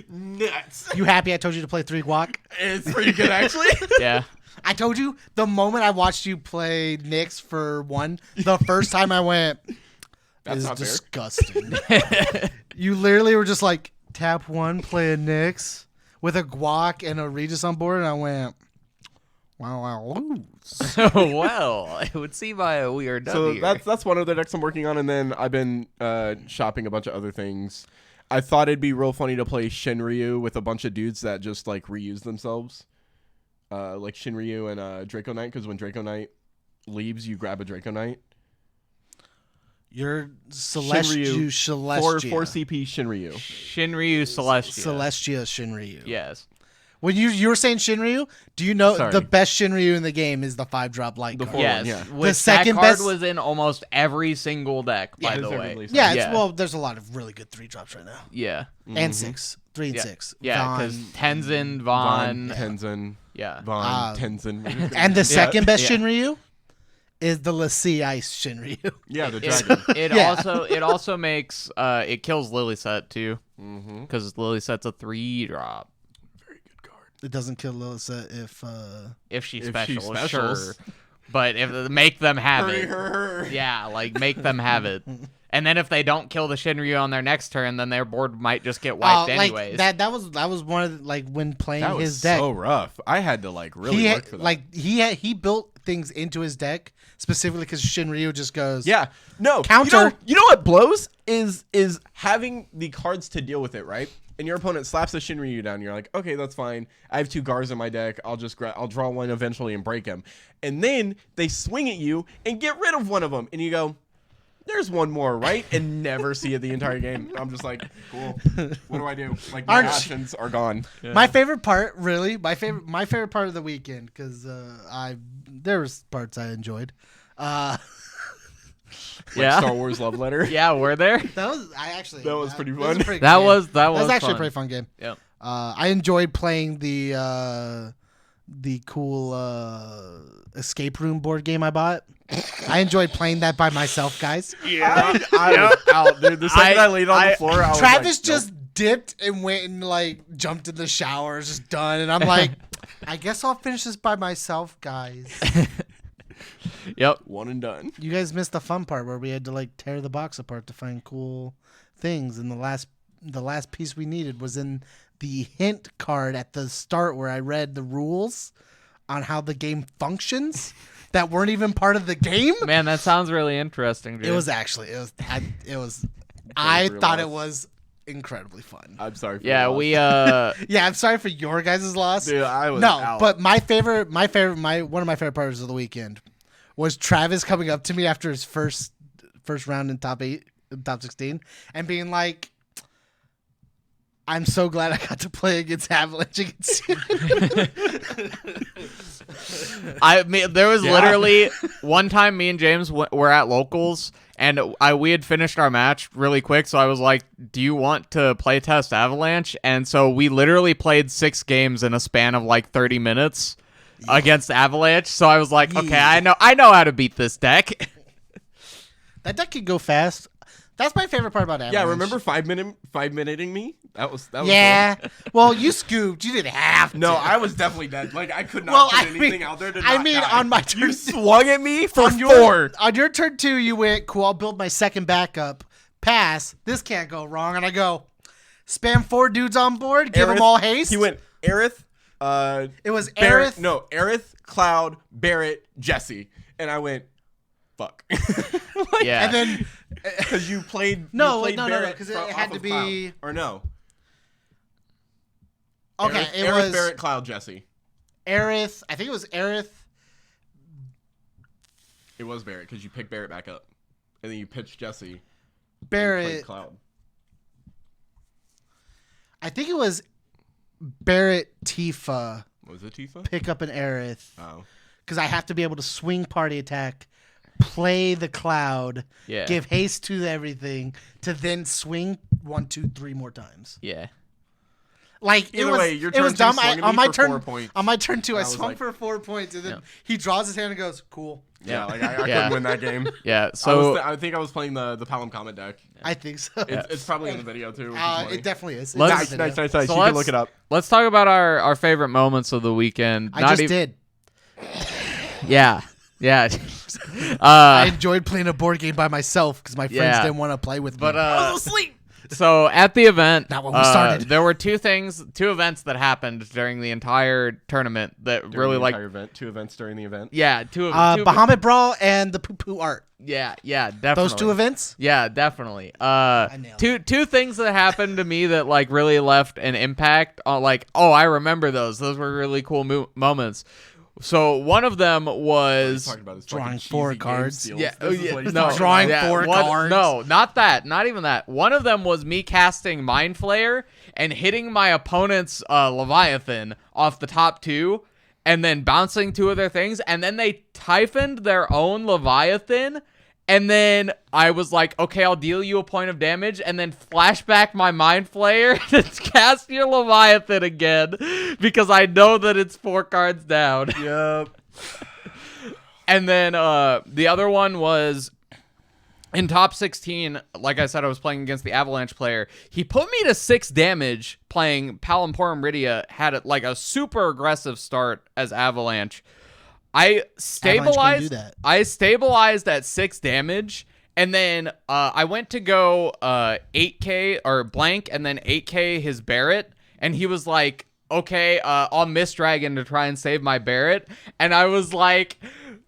S1: nuts.
S2: You happy I told you to play 3 guac?
S1: It's pretty good, actually.
S3: Yeah.
S2: I told you the moment I watched you play Nyx for 1, the first time I went,
S1: That's
S2: is
S1: not fair.
S2: disgusting. You literally were just like, tap 1, play a Nyx with a guac and a Regis on board, and I went, wow, I'll lose.
S3: Well, it would seem we are done
S1: So
S3: here.
S1: that's one of the decks I'm working on, and then I've been shopping a bunch of other things. I thought it'd be real funny to play Shinryu with a bunch of dudes that just like reuse themselves, like Shinryu and Draco Knight, because when Draco Knight leaves, you grab a Draco Knight.
S2: You're Celestia.
S1: 4 CP Shinryu.
S3: Shinryu Celestia.
S2: Celestia Shinryu.
S3: Yes.
S2: When you were saying Shinryu, do you know
S1: Sorry.
S2: the best Shinryu in the game is the 5-drop light
S1: The
S2: card?
S1: 4-1,
S3: Yes.
S1: yeah.
S3: Which
S2: second
S3: that card
S2: best-
S3: was in almost every single deck, by the way.
S1: Deservedly so.
S2: Yeah,
S3: Yeah.
S2: well, there's a lot of really good 3-drops right now.
S3: Yeah.
S2: And 6. 3 and
S3: Yeah.
S2: 6.
S3: Yeah, because
S2: Vaughn.
S3: Tenzin,
S1: Vaughn,
S3: Vaughn.
S1: Tenzin,
S3: Yeah.
S1: Vaughn, Tenzin.
S2: And the second best
S3: Yeah.
S2: Shinryu is the Lassie Ice Shinryu.
S1: Yeah, the dragon.
S3: It also makes it kills Lilyset too, because Lilyset's a 3-drop.
S1: Very good card.
S2: It doesn't kill Lilith
S3: If she's
S1: If she
S3: special,
S1: specials.
S3: sure. But if make them have
S1: Hurry,
S3: it.
S1: her.
S3: Yeah, like make them have it. And then if they don't kill the Shinryu on their next turn, then their board might just get wiped anyways.
S2: That was one of the, like when playing
S1: That was
S2: his deck.
S1: so rough. I had to like really work for that.
S2: He built things into his deck specifically because Shinryu just goes
S1: No.
S2: Counter.
S1: You know what blows is having the cards to deal with it, right? And your opponent slaps a Shinryu down. You're like, okay, that's fine. I have 2 Gars in my deck. I'll just I'll draw one eventually and break him. And then they swing at you and get rid of one of them, and you go, there's one more, right? And never see it the entire game. I'm just like, cool. What do I do? Like, my options are gone.
S2: Yeah. My favorite part, really, my favorite part of the weekend, because there was parts I enjoyed.
S3: Yeah.
S1: Star Wars love letter.
S3: Yeah, were there?
S2: That was
S1: pretty fun.
S3: That was
S2: actually
S3: fun.
S2: a pretty fun game.
S3: Yep.
S2: I enjoyed playing the cool escape room board game I bought. I enjoyed playing that by myself, guys.
S3: Yeah.
S1: I was out, dude. The second I laid on the floor, I was
S2: Travis
S1: like,
S2: just dipped and went and like jumped in the shower, just done, and I'm like, I guess I'll finish this by myself, guys.
S3: Yep.
S1: One and done.
S2: You guys missed the fun part where we had to like tear the box apart to find cool things, and the last piece we needed was in the hint card at the start where I read the rules on how the game functions that weren't even part of the game.
S3: Man, that sounds really interesting, dude.
S2: It was I thought it was incredibly fun.
S1: I'm sorry. For
S3: Yeah,
S1: your
S3: we
S1: loss.
S2: Yeah, I'm sorry for your guys' loss.
S1: Dude, I was
S2: no,
S1: out.
S2: but one of my favorite parts of the weekend was Travis coming up to me after his first round in top 16, and being like, I'm so glad I got to play against Avalanche against you.
S3: I mean, there was literally one time me and James were at locals, and we had finished our match really quick, so I was like, do you want to play test Avalanche? And so we literally played 6 games in a span of like 30 minutes against Avalanche. So I was like, okay, I know how to beat this deck.
S2: That deck could go fast. That's my favorite part about Avalanche.
S1: Yeah, remember 5-minuting me? That was
S2: yeah.
S1: Fun.
S2: Well, you scooped. You didn't have to.
S1: No, I was definitely dead. Like, I could not put anything out there to not die.
S2: on my turn,
S1: you swung at me for 4.
S2: On your turn 2, you went, cool, I'll build my second backup. Pass. This can't go wrong. And I go, spam 4 dudes on board, give them all haste.
S1: He went Aerith.
S2: It was
S1: Barrett,
S2: Aerith.
S1: No, Aerith, Cloud, Barrett, Jesse. And I went, fuck.
S3: Yeah.
S2: And then...
S1: Because you played
S2: No,
S1: Barrett
S2: because it had to be...
S1: Cloud. Or no.
S2: Okay,
S1: Aerith,
S2: it was...
S1: Barrett, Cloud, Jesse.
S2: Aerith. I think it was Aerith.
S1: It was Barrett, because you picked Barrett back up. And then you pitched Jesse.
S2: Barrett.
S1: Cloud.
S2: I think it was Barrett, Tifa.
S1: Was it Tifa?
S2: Pick up an Aerith.
S1: Oh.
S2: Because I have to be able to swing party attack, play the Cloud, give haste to everything, to then swing 1, 2, 3 more times.
S3: Yeah.
S2: Like
S1: Either way, your turn
S2: it was dumb.
S1: On my turn
S2: 2, I swung for 4 points, and then he draws his hand and goes, "Cool."
S1: Yeah, like I couldn't win that game.
S3: Yeah, so
S1: I think I was playing the Palom Comet deck.
S2: I think so.
S1: It's probably in the video too.
S2: It definitely is.
S1: Nice.
S3: So
S1: You can look it up.
S3: Let's talk about our favorite moments of the weekend.
S2: I just did.
S3: Yeah.
S2: I enjoyed playing a board game by myself because my friends didn't want to play with me.
S3: But
S2: I was asleep.
S3: So at the event,
S2: not when we started.
S3: There were 2 events that happened during the entire tournament that
S1: Two events during the event.
S3: Yeah, two
S2: Bahamut Brawl and the poo poo art.
S3: Yeah, definitely.
S2: Those 2 events?
S3: Yeah, definitely. Two things that happened to me that like really left an impact on I remember those. Those were really cool moments. So one of them was
S2: drawing 4 cards.
S3: Drawing
S2: 4 cards.
S3: No, not that. Not even that. One of them was me casting Mind Flayer and hitting my opponent's Leviathan off the top 2, and then bouncing 2 of their things, and then they Typhoned their own Leviathan. And then I was like, okay, I'll deal you a point of damage, and then flashback my Mind Flayer to cast your Leviathan again, because I know that it's 4 cards down.
S1: Yep.
S3: And then the other one was in top 16, like I said, I was playing against the Avalanche player. He put me to 6 damage playing Palamporum Rydia, had a super aggressive start as Avalanche. I stabilized at 6 damage, and then I went to go 8k or blank and then 8k his Barrett, and he was like, okay, I'll Mist Dragon to try and save my Barrett. And I was like,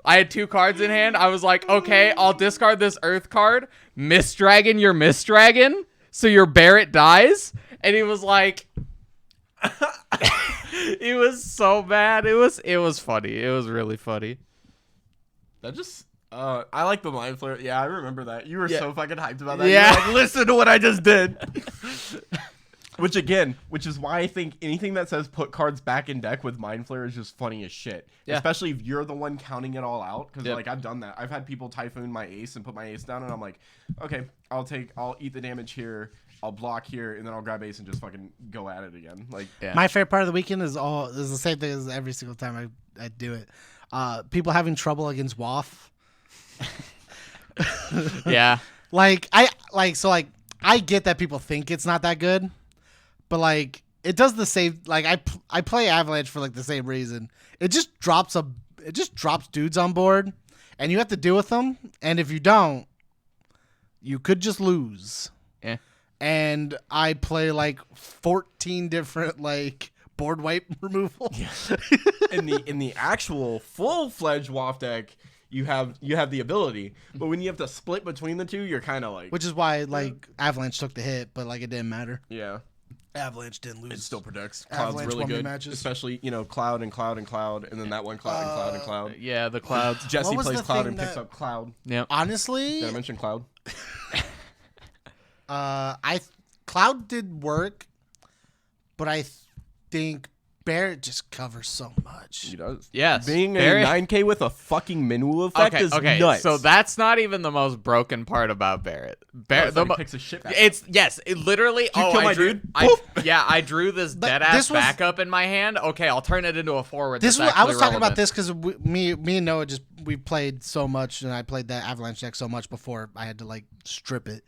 S3: I had 2 cards in hand. I was like, okay, I'll discard this Earth card, Mist Dragon your Mist Dragon, so your Barrett dies. And he was like... It was so bad. It was funny. It was really funny.
S1: That just I like the Mind Flare. Yeah, I remember that. You were so fucking hyped about that.
S3: Yeah.
S1: You were like, listen to what I just did. Which is why I think anything that says put cards back in deck with Mind Flare is just funny as shit. Yeah. Especially if you're the one counting it all out. Because I've done that. I've had people Typhoon my ace and put my ace down, and I'm like, okay, I'll eat the damage here. I'll block here, and then I'll grab ace and just fucking go at it again.
S2: My favorite part of the weekend is the same thing as every single time I do it. People having trouble against WAF.
S3: Yeah.
S2: I get that people think it's not that good, but it does the same. I play Avalanche for the same reason. It just drops dudes on board, and you have to deal with them. And if you don't, you could just lose.
S3: Yeah.
S2: And I play 14 different board wipe removal.
S1: Yeah. in the actual full-fledged WAF deck, you have the ability, but when you have to split between the 2, you're kind of
S2: which is why Avalanche took the hit, but it didn't matter.
S1: Yeah.
S2: Avalanche didn't lose.
S1: It still protects. Cloud's
S2: Avalanche
S1: really good,
S2: matches.
S1: especially Cloud and Cloud and Cloud, and then that one Cloud and Cloud and Cloud.
S3: Yeah, the Clouds.
S1: Jesse plays Cloud and picks up Cloud.
S3: Yeah.
S2: Honestly,
S1: did I mention Cloud?
S2: Cloud did work, but I think Barrett just covers so much.
S1: He does.
S3: Yes.
S1: Being
S3: Barrett-
S1: a 9K with a fucking Minwoo effect is nuts.
S3: So that's not even the most broken part about Barrett. Barrett,
S1: he picks his shit back up.
S3: It literally.
S1: You kill my dude?
S3: I drew this dead ass backup in my hand. Okay, I'll turn it into a forward.
S2: This
S3: that's
S2: was, I was talking
S3: relevant.
S2: about this because me and Noah we played so much, and I played that Avalanche deck so much before I had to like strip it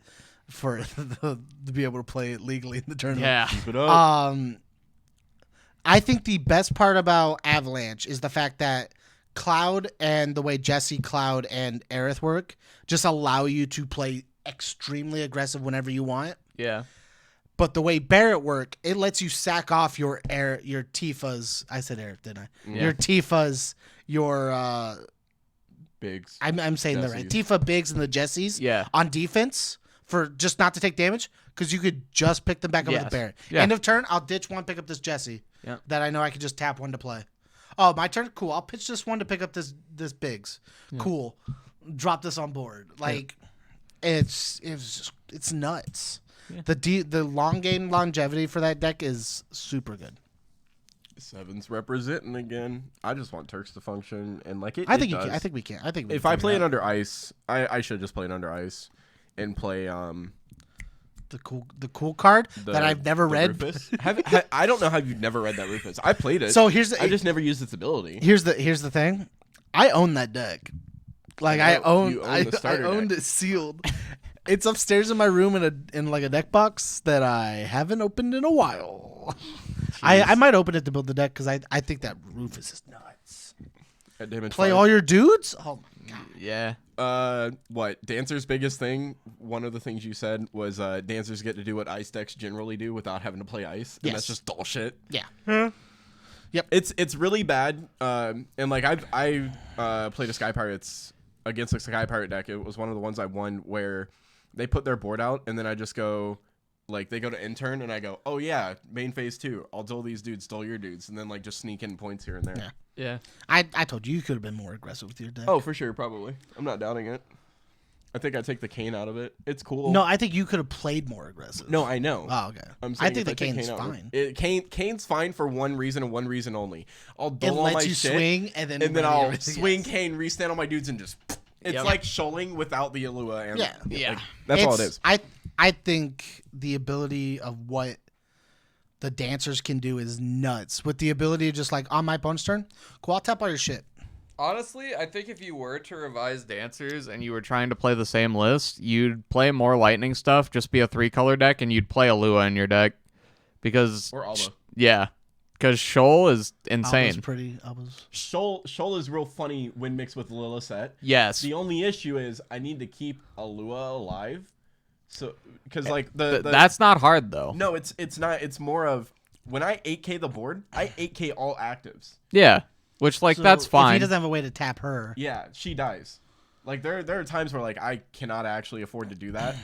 S2: for to be able to play it legally in the tournament.
S3: Yeah.
S1: Keep it up.
S2: I think the best part about Avalanche is the fact that Cloud and the way Jesse, Cloud, and Aerith work just allow you to play extremely aggressive whenever you want.
S3: Yeah.
S2: But the way Barrett work, it lets you sack off your Tifas. I said Aerith, didn't I?
S3: Yeah.
S2: Your Tifas, your
S1: Biggs.
S2: I'm saying that right. Tifa, Biggs, and the Jessies on defense for just not to take damage because you could just pick them back up with a Barrett.
S3: Yeah.
S2: End of turn, I'll ditch one, pick up this Jessie that I know I can just tap one to play. Oh, my turn? Cool. I'll pitch this one to pick up this Biggs. Yeah. Cool. Drop this on board. Like, it's nuts. Yeah. The long game longevity for that deck is super good.
S1: Seven's representing again. I just want Turks to function and like it.
S2: I think
S1: it does.
S2: I think we can. I think
S1: if I play it under ice, I should just play it under ice and play
S2: the cool card that I've never read.
S1: I don't know how you've never read that Rufus. I played it.
S2: So
S1: I just never used its ability.
S2: Here's the thing. I own that deck. Like I owned it sealed. It's upstairs in my room in like a deck box that I haven't opened in a while. I might open it to build the deck because I think that Rufus is nuts. Play all your dudes? Oh my god.
S3: Yeah.
S1: What Dancer's biggest thing? One of the things you said was Dancers get to do what ice decks generally do without having to play ice, and that's just dull shit.
S2: Yeah. Yep.
S1: It's really bad. And like I played a Sky Pirates against a Sky Pirate deck. It was one of the ones I won where they put their board out, and then I just go. Like, they go to intern, and I go, oh, yeah, main phase 2. I'll duel these dudes, duel your dudes, and then, like, just sneak in points here and there.
S3: Yeah.
S2: I told you could have been more aggressive with your deck.
S1: Oh, for sure, probably. I'm not doubting it. I think I take the Kane out of it. It's cool.
S2: No, I think you could have played more aggressive.
S1: No, I know.
S2: Oh, okay.
S1: I
S2: think the Kane's fine.
S1: Kane's fine for one reason and one reason only. I'll duel all my shit.
S2: Swing, and then
S1: I'll swing Kane, restand on my dudes, and just... It's like shoaling without the Alua. And, like, that's all it is.
S2: I think the ability of what the Dancers can do is nuts. With the ability of just like, on my opponent's turn, cool, I'll tap all your shit.
S3: Honestly, I think if you were to revise Dancers and you were trying to play the same list, you'd play more lightning stuff, just be a 3-color deck, and you'd play Alua in your deck. Because...
S1: Or Alba.
S3: Yeah. Because Shoal is insane.
S1: Shoal is real funny when mixed with Lilithset.
S3: Yes.
S1: The only issue is I need to keep Alua alive. So, because like the
S3: that's not hard though.
S1: No, it's not. It's more of when I 8K the board, I 8K all actives.
S3: Yeah, which like that's fine.
S2: If he doesn't have a way to tap her,
S1: yeah, she dies. Like there are times where like I cannot actually afford to do that.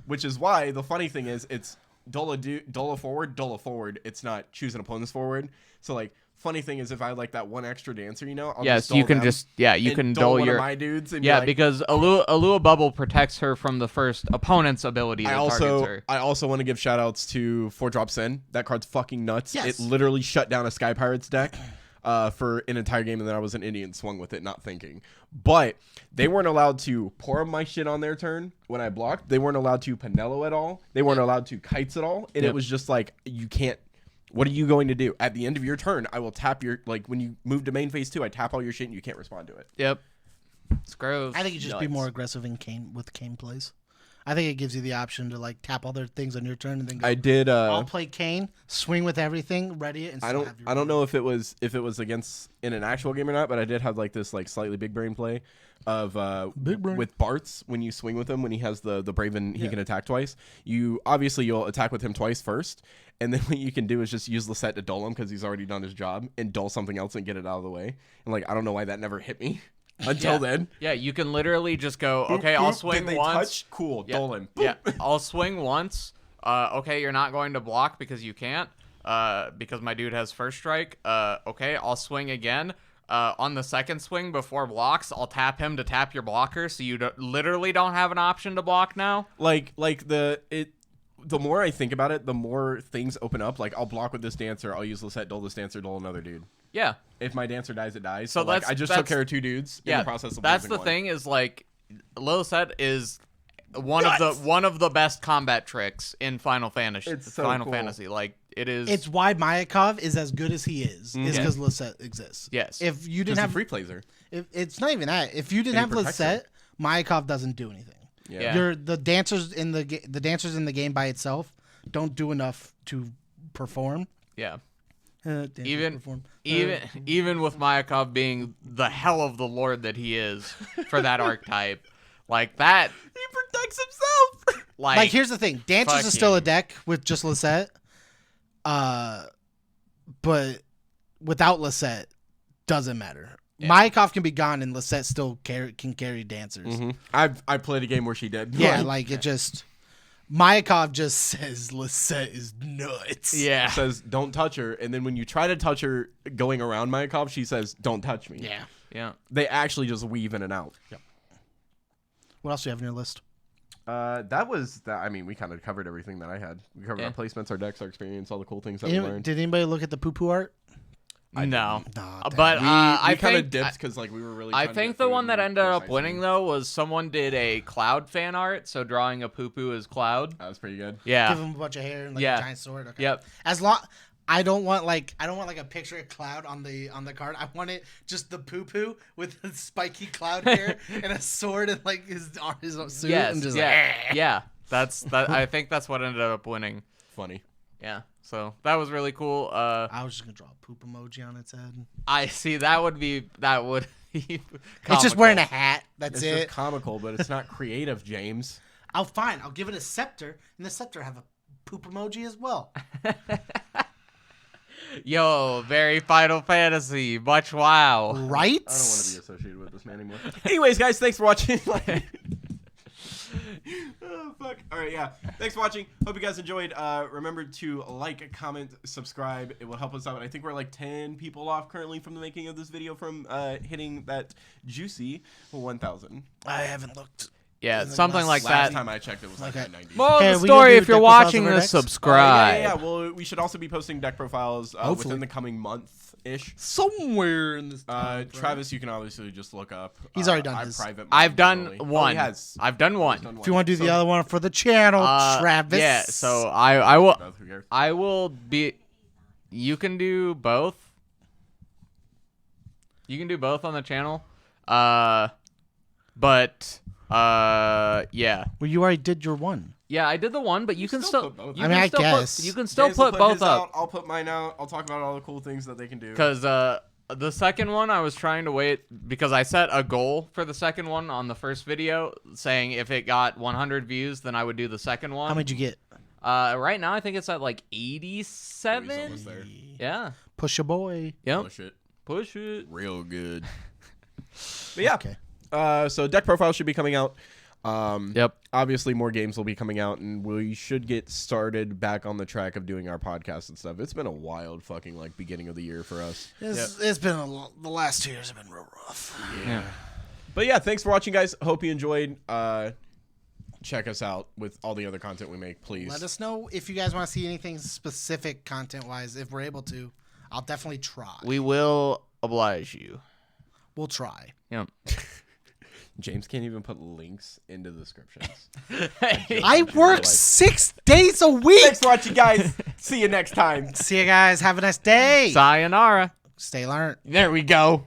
S1: Which is why the funny thing is it's Dola forward. It's not choose an opponent's forward. So like. Funny thing is, if I like that one extra dancer, you know, I'll
S3: yes,
S1: just
S3: you can
S1: them
S3: just you can
S1: duel
S3: your
S1: of my dudes. And
S3: because Alua Bubble protects her from the first opponent's ability. Targets her.
S1: I also want to give shout outs to 4-Drop Sin. That card's fucking nuts.
S2: Yes.
S1: It literally shut down a Sky Pirates deck for an entire game, and then I was an idiot and swung with it, not thinking. But they weren't allowed to pour my shit on their turn when I blocked. They weren't allowed to Penelo at all. They weren't allowed to Kites at all, and it was just like you can't. What are you going to do? At the end of your turn, I will tap your... Like, when you move to main phase 2, I tap all your shit and you can't respond to it.
S3: Yep. It's gross.
S2: I think you just be more aggressive in Kane plays. I think it gives you the option to, like, tap all their things on your turn and then go...
S1: I did...
S2: I'll play Kane, swing with everything, ready it, and still have your...
S1: I don't know if it was against... In an actual game or not, but I did have, like, this, like, slightly big brain play of...
S2: Big brain.
S1: With Bartz, when you swing with him, when he has the Braven, he can attack twice. You'll attack with him twice first, and then what you can do is just use Lisette to dull him because he's already done his job, and dull something else and get it out of the way. And, like, I don't know why that never hit me. Until then.
S3: Yeah, you can literally just go, okay, I'll swing once.
S1: Touch? Cool, dull him.
S3: Yeah, I'll swing once. Okay, you're not going to block because you can't. Because my dude has first strike. Okay, I'll swing again. On the second swing before blocks, I'll tap him to tap your blocker, so you literally don't have an option to block now.
S1: the more I think about it, the more things open up. Like, I'll block with this dancer, I'll use Lisette, duel this dancer, duel another dude.
S3: Yeah.
S1: If my dancer dies, it dies.
S3: So
S1: like, I just took care of 2 dudes in the process of
S3: that's
S1: losing
S3: the
S1: one.
S3: thing is, like, Lisette is one of the best combat tricks in Final Fantasy.
S1: It's so
S3: Final
S1: cool.
S3: Fantasy. Like, it is.
S2: It's why Mayakov is as good as he is because Lisette exists.
S3: Yes.
S2: If you didn't have
S1: free plays her.
S2: It's not even that. If you didn't have Lisette, Mayakov doesn't do anything.
S3: Yeah.
S2: The dancers in the game by itself don't do enough to perform.
S3: Yeah.
S2: Even
S3: Even with Mayakov being the hell of the lord that he is for that archetype, like that,
S1: He protects himself.
S2: like here's the thing, dancers is still a deck with just Lisette, but without Lisette, doesn't matter. Yeah. Mayakov can be gone and Lisette still can carry dancers.
S1: I played a game where she did.
S2: Yeah, like it just. Mayakov just says Lisette is nuts.
S3: Yeah.
S1: Says don't touch her, and then when you try to touch her going around Mayakov, she says don't touch me.
S2: Yeah.
S3: Yeah.
S1: They actually just weave in and out.
S2: Yep. What else do you have on your list?
S1: That was that. I mean, we kind of covered everything that I had. We covered our placements, our decks, our experience, all the cool things that we learned.
S2: Did anybody look at the poo-poo art?
S3: No.
S2: Nah,
S3: But
S1: I kind of dipped because like we were really.
S3: I think the one that ended up winning though was someone did a Cloud fan art, so drawing a poo-poo as Cloud.
S1: That was pretty good.
S3: Yeah.
S2: Give him a bunch of hair and like a giant sword. Okay.
S3: Yep.
S2: As long I don't want like a picture of Cloud on the card. I want it just the poo-poo with the spiky Cloud hair and a sword and like his suit.
S3: Yes.
S2: And just
S3: Yeah. That's I think that's what ended up winning.
S1: Funny.
S3: Yeah. So that was really cool.
S2: I was just gonna draw a poop emoji on its head.
S3: I see. That would be.
S2: It's just wearing a hat. That's
S1: It's
S2: it.
S1: just comical, but it's not creative, James.
S2: I'll give it a scepter, and the scepter have a poop emoji as well.
S3: Yo, very Final Fantasy. Much wow.
S2: Right?
S1: I don't want to be associated with this man anymore. Anyways, guys, thanks for watching. Oh, fuck. All right, yeah. Thanks for watching. Hope you guys enjoyed. Remember to like, comment, subscribe. It will help us out. I think we're like 10 people off currently from the making of this video from hitting that juicy 1,000.
S2: I haven't looked.
S3: Yeah, something like that.
S1: Last time I checked, it was like 90.
S3: More of the story, if you're watching this, subscribe.
S1: Yeah. Well, we should also be posting deck profiles within the coming month-ish.
S2: Somewhere in this time,
S1: Travis, you can obviously just look up.
S2: He's already done his.
S3: I've done one.
S1: He has.
S3: I've done one.
S2: If you want to do the other one for the channel, Travis.
S3: Yeah, so I will be. You can do both. You can do both on the channel. But yeah.
S2: Well, you already did your one.
S3: Yeah, I did the one, but you can still.
S1: Put both.
S3: You can still
S2: guess.
S3: you can still
S1: James will
S3: put both
S1: his
S3: up.
S1: Out, I'll put mine out. I'll talk about all the cool things that they can do.
S3: Because the second one, I was trying to wait because I set a goal for the second one on the first video, saying if it got 100 views, then I would do the second one.
S2: How many did you get?
S3: Right now, I think it's at like 87.
S1: He's almost there.
S3: Yeah.
S2: Push a boy.
S3: Yep.
S1: Push it. Real good. But yeah.
S2: Okay.
S1: So deck profile should be coming out.
S3: Yep.
S1: Obviously, more games will be coming out, and we should get started back on the track of doing our podcast and stuff. It's been a wild fucking like beginning of the year for us.
S2: It's been the last 2 years have been real rough.
S3: Yeah.
S1: But yeah, thanks for watching, guys. Hope you enjoyed. Check us out with all the other content we make, please.
S2: Let us know if you guys want to see anything specific content-wise. If we're able to, I'll definitely try.
S3: We will oblige you.
S2: We'll try.
S3: Yep.
S1: James can't even put links into the descriptions.
S2: I work 6 days a week.
S1: Thanks for watching, guys. See you next time.
S2: See you guys. Have a nice day.
S3: Sayonara.
S2: Stay learned.
S3: There we go.